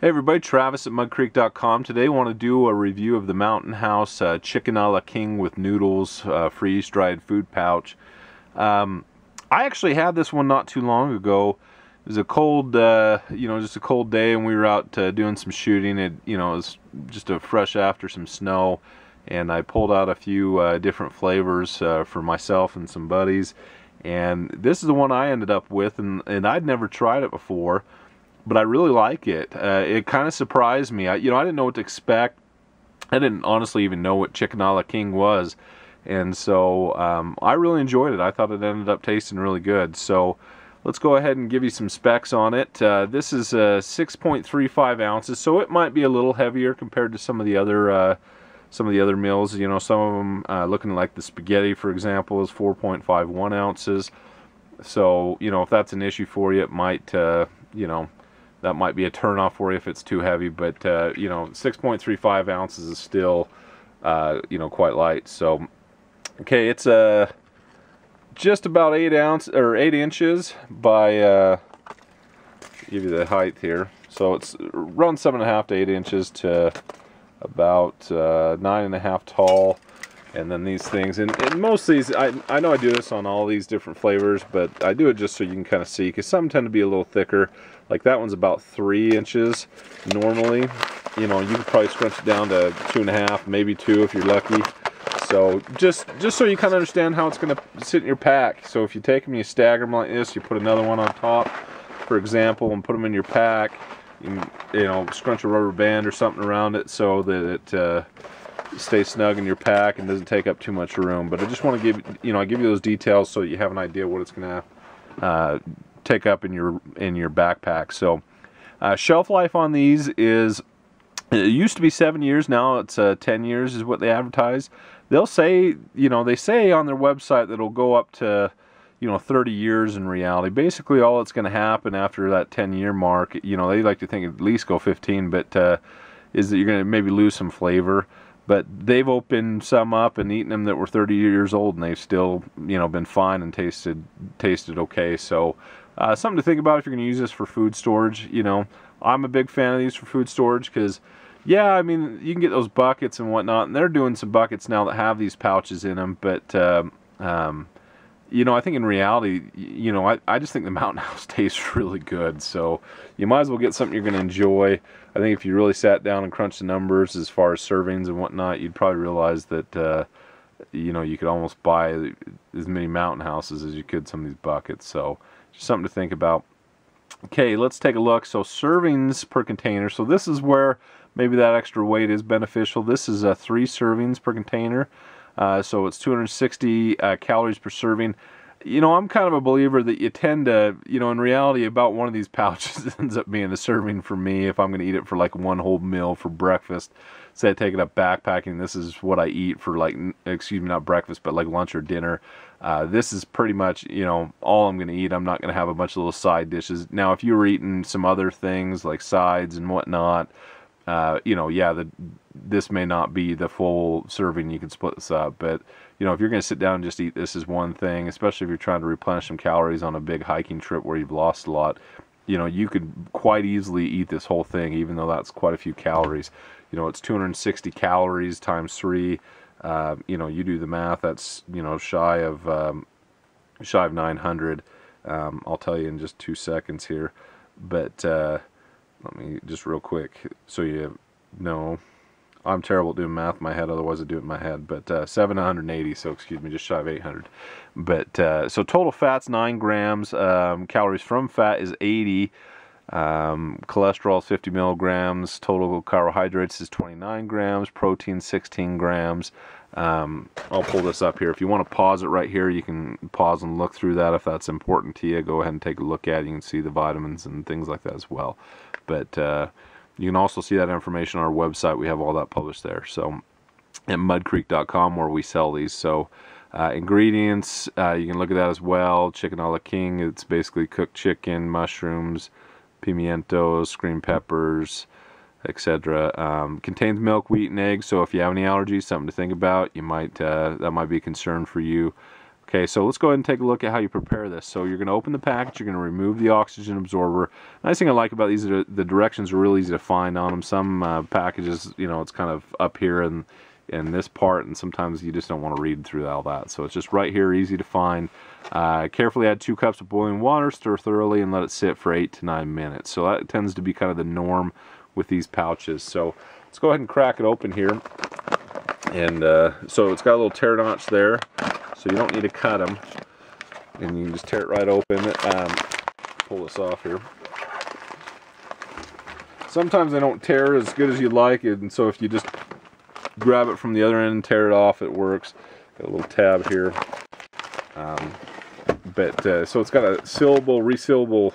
Hey everybody, Travis at MUDDcreek.com. Today I want to do a review of the Mountain House Chicken a la King with Noodles freeze-dried food pouch. I actually had this one not too long ago. It was a cold, just a cold day, and we were out doing some shooting. It was just a fresh after some snow, and I pulled out a few different flavors for myself and some buddies. And this is the one I ended up with, and I'd never tried it before. But I really like it. It kind of surprised me. I didn't know what to expect. I didn't honestly even know what Chicken a la King was. And so I really enjoyed it. I thought it ended up tasting really good. So let's go ahead and give you some specs on it. This is 6.35 ounces, so it might be a little heavier compared to some of the other meals. You know, some of them looking like the spaghetti, for example, is 4.51 ounces. So, you know, if that's an issue for you, it might, that might be a turnoff for you if it's too heavy, but 6.35 ounces is still quite light. So okay, it's just about 8 inches by give you the height here. So it's around 7.5 to 8 inches to about 9.5 tall. And then these things, and most of these, I know I do this on all these different flavors, but I do it just so you can kind of see, because some tend to be a little thicker. Like that one's about 3 inches normally. You know, you could probably scrunch it down to 2.5, maybe 2 if you're lucky. So just so you kind of understand how it's going to sit in your pack. So if you take them, you stagger them like this, you put another one on top, for example, and put them in your pack. You scrunch a rubber band or something around it so that it stay snug in your pack and doesn't take up too much room. But I just want to give I give you those details so you have an idea what it's going to take up in your backpack. So shelf life on these is, it used to be 7 years, now it's 10 years is what they advertise. They'll say, they say on their website that it'll go up to 30 years in reality. Basically all that's going to happen after that 10-year mark, they like to think at least go 15, but is that you're going to maybe lose some flavor. But they've opened some up and eaten them that were 30 years old, and they've still, been fine and tasted okay. So something to think about if you're going to use this for food storage. I'm a big fan of these for food storage because, yeah, I mean, you can get those buckets and whatnot, and they're doing some buckets now that have these pouches in them. But I think in reality, I just think the Mountain House tastes really good. So you might as well get something you're going to enjoy. I think if you really sat down and crunched the numbers as far as servings and whatnot, you'd probably realize that, you could almost buy as many Mountain Houses as you could some of these buckets. So just something to think about. Okay, let's take a look. So servings per container. So this is where maybe that extra weight is beneficial. This is 3 servings per container. So it's 260 calories per serving. I'm kind of a believer that you tend to, in reality, about one of these pouches ends up being a serving for me if I'm going to eat it for like one whole meal for breakfast. Say I take it up backpacking, this is what I eat for not breakfast, but like lunch or dinner. This is pretty much, all I'm going to eat. I'm not going to have a bunch of little side dishes. Now, if you were eating some other things like sides and whatnot, this may not be the full serving. You can split this up, but if you're going to sit down and just eat this as one thing, especially if you're trying to replenish some calories on a big hiking trip where you've lost a lot, you could quite easily eat this whole thing, even though that's quite a few calories. It's 260 calories times 3. You do the math. That's shy of 900. I'll tell you in just 2 seconds here, but let me just real quick so you know. I'm terrible at doing math in my head, otherwise I'd do it in my head. But 780, so excuse me, just shy of 800. But so total fat's 9 grams. Calories from fat is 80. Cholesterol is 50 milligrams. Total carbohydrates is 29 grams. Protein 16 grams. I'll pull this up here. If you want to pause it right here, you can pause and look through that if that's important to you. Go ahead and take a look at it. You can see the vitamins and things like that as well. But you can also see that information on our website. We have all that published there. So at MUDDcreek.com, where we sell these. So ingredients, you can look at that as well. Chicken a la King, it's basically cooked chicken, mushrooms, pimientos, green peppers, etc. Contains milk, wheat, and eggs. So if you have any allergies, something to think about. You might that might be a concern for you. Okay, so let's go ahead and take a look at how you prepare this. So you're going to open the package, you're going to remove the oxygen absorber. Nice thing I like about these are the directions are really easy to find on them. Some packages, you know, it's kind of up here in this part, and sometimes you just don't want to read through all that. So it's just right here, easy to find. Carefully add 2 cups of boiling water, stir thoroughly, and let it sit for 8 to 9 minutes. So that tends to be kind of the norm with these pouches. So let's go ahead and crack it open here. And so it's got a little tear notch there, so you don't need to cut them. And you can just tear it right open. Pull this off here. Sometimes they don't tear as good as you'd like, and so if you just grab it from the other end and tear it off, it works. Got a little tab here. So it's got a sealable, resealable,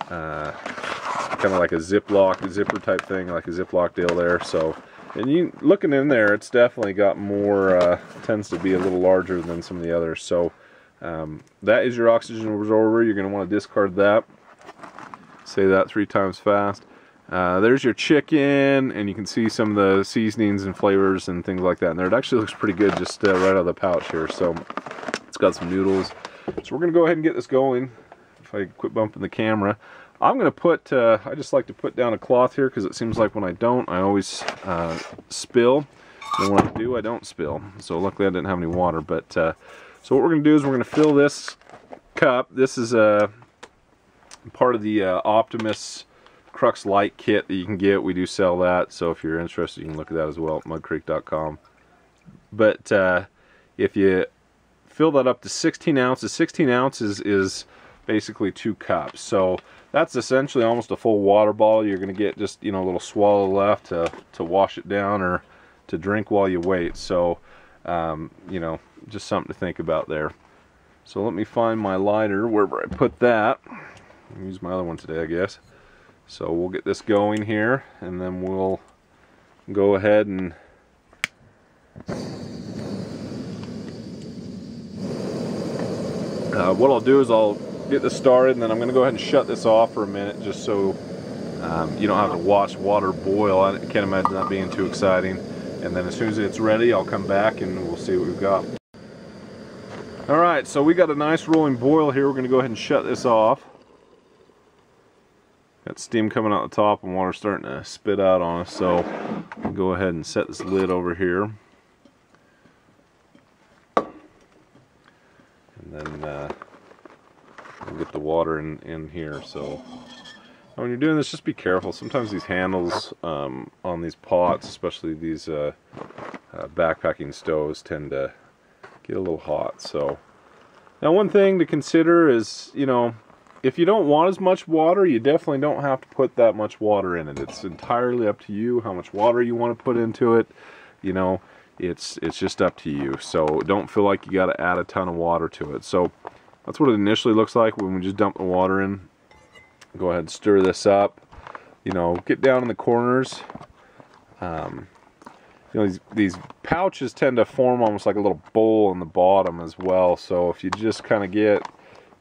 kind of like a zipper type thing, like a Ziploc deal there. So, and you looking in there, it's definitely got more, tends to be a little larger than some of the others. So that is your oxygen absorber. You're going to want to discard that. Say that 3 times fast. There's your chicken, and you can see some of the seasonings and flavors and things like that in there. It actually looks pretty good just right out of the pouch here. So it's got some noodles. So we're going to go ahead and get this going. If I quit bumping the camera. I'm going to put, I just like to put down a cloth here because it seems like when I don't, I always spill. And when I do, I don't spill. So luckily I didn't have any water. But so what we're going to do is we're going to fill this cup. This is part of the Optimus Crux Light kit that you can get. We do sell that, so if you're interested, you can look at that as well at muddcreek.com. But if you fill that up to 16 ounces, 16 ounces is basically 2 cups. So that's essentially almost a full water bottle. You're going to get just, you know, a little swallow left to wash it down or to drink while you wait. So, you know, just something to think about there. So let me find my lighter, wherever I put that. I'll use my other one today, I guess. So we'll get this going here, and then we'll go ahead and what I'll do is I'll get this started, and then I'm going to go ahead and shut this off for a minute just so you don't have to watch water boil. I can't imagine that being too exciting. And then as soon as it's ready, I'll come back and we'll see what we've got. Alright, so we got a nice rolling boil here. We're going to go ahead and shut this off. Got steam coming out the top and water starting to spit out on us, so we'll go ahead and set this lid over here. And then we'll get the water in here. So when you're doing this, just be careful. Sometimes these handles on these pots, especially these backpacking stoves, tend to get a little hot. So now one thing to consider is, you know, if you don't want as much water, you definitely don't have to put that much water in it. It's entirely up to you how much water you want to put into it. You know, it's just up to you. So don't feel like you got to add a ton of water to it. So that's what it initially looks like when we just dump the water in. Go ahead and stir this up. You know, get down in the corners. You know, these pouches tend to form almost like a little bowl on the bottom as well. So if you just kind of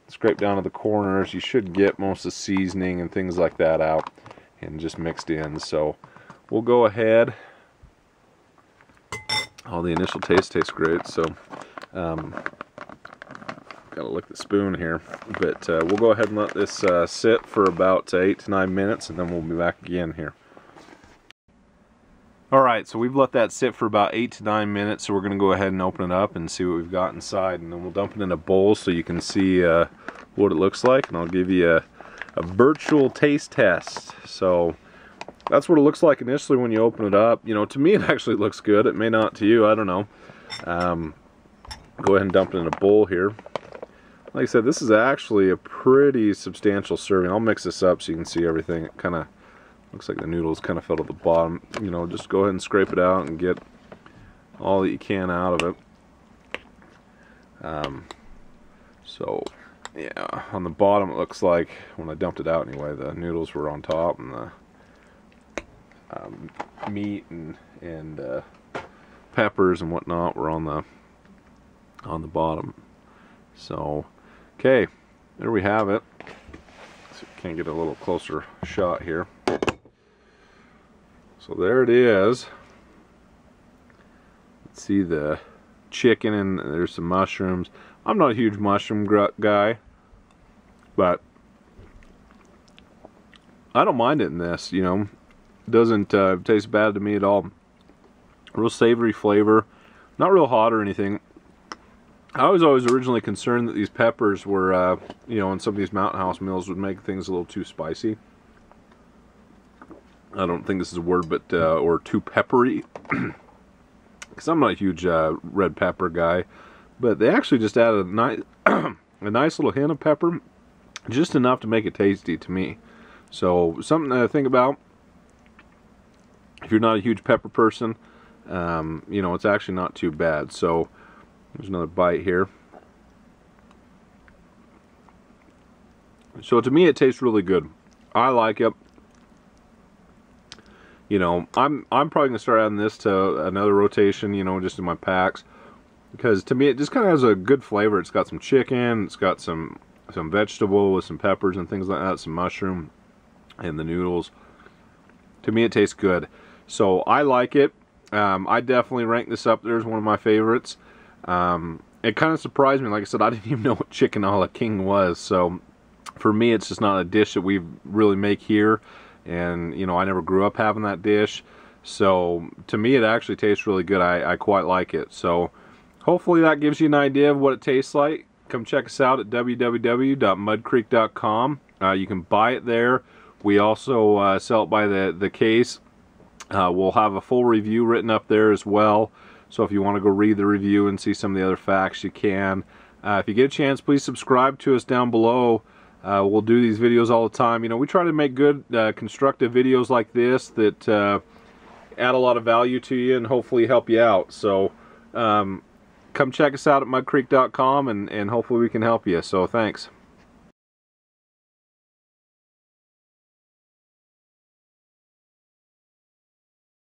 scrape down to the corners, you should get most of the seasoning and things like that out and just mixed in. So we'll go ahead. All the initial taste tastes great, so gotta lick the spoon here. But we'll go ahead and let this sit for about 8 to 9 minutes, and then we'll be back again here. Alright, so we've let that sit for about 8 to 9 minutes, so we're going to go ahead and open it up and see what we've got inside, and then we'll dump it in a bowl so you can see what it looks like, and I'll give you a virtual taste test. So that's what it looks like initially when you open it up. You know, to me it actually looks good. It may not to you, I don't know. Go ahead and dump it in a bowl here. Like I said, this is actually a pretty substantial serving. I'll mix this up so you can see everything. It kind of looks like the noodles kind of fell to the bottom. You know, just go ahead and scrape it out and get all that you can out of it. So, yeah, on the bottom it looks like, when I dumped it out anyway, the noodles were on top and the meat and peppers and whatnot were on the bottom. So, okay, there we have it. So can get a little closer shot here. So there it is. Let's see the chicken, and there's some mushrooms. I'm not a huge mushroom guy, but I don't mind it in this, you know. It doesn't taste bad to me at all. Real savory flavor, not real hot or anything. I was always originally concerned that these peppers were, you know, in some of these Mountain House meals would make things a little too spicy. I don't think this is a word, but, or too peppery. Because I'm not a huge red pepper guy. But they actually just added a nice little hint of pepper. Just enough to make it tasty to me. So, something to think about. If you're not a huge pepper person, you know, it's actually not too bad. So, there's another bite here. So, to me, it tastes really good. I like it. You know, I'm probably going to start adding this to another rotation, you know, just in my packs. Because to me, it just kind of has a good flavor. It's got some chicken, it's got some vegetable with some peppers and things like that, some mushroom, and the noodles. To me, it tastes good. So, I like it. I definitely rank this up there as one of my favorites. It kind of surprised me. Like I said, I didn't even know what chicken a la king was. So, for me, it's just not a dish that we really make here. And, you know, I never grew up having that dish. So, to me, it actually tastes really good. I quite like it. So, hopefully that gives you an idea of what it tastes like. Come check us out at www.muddcreek.com. You can buy it there. We also sell it by the case. We'll have a full review written up there as well. So, if you want to go read the review and see some of the other facts, you can. If you get a chance, please subscribe to us down below. We'll do these videos all the time. You know, we try to make good, constructive videos like this that add a lot of value to you and hopefully help you out. So, come check us out at muddcreek.com and hopefully we can help you. So, thanks.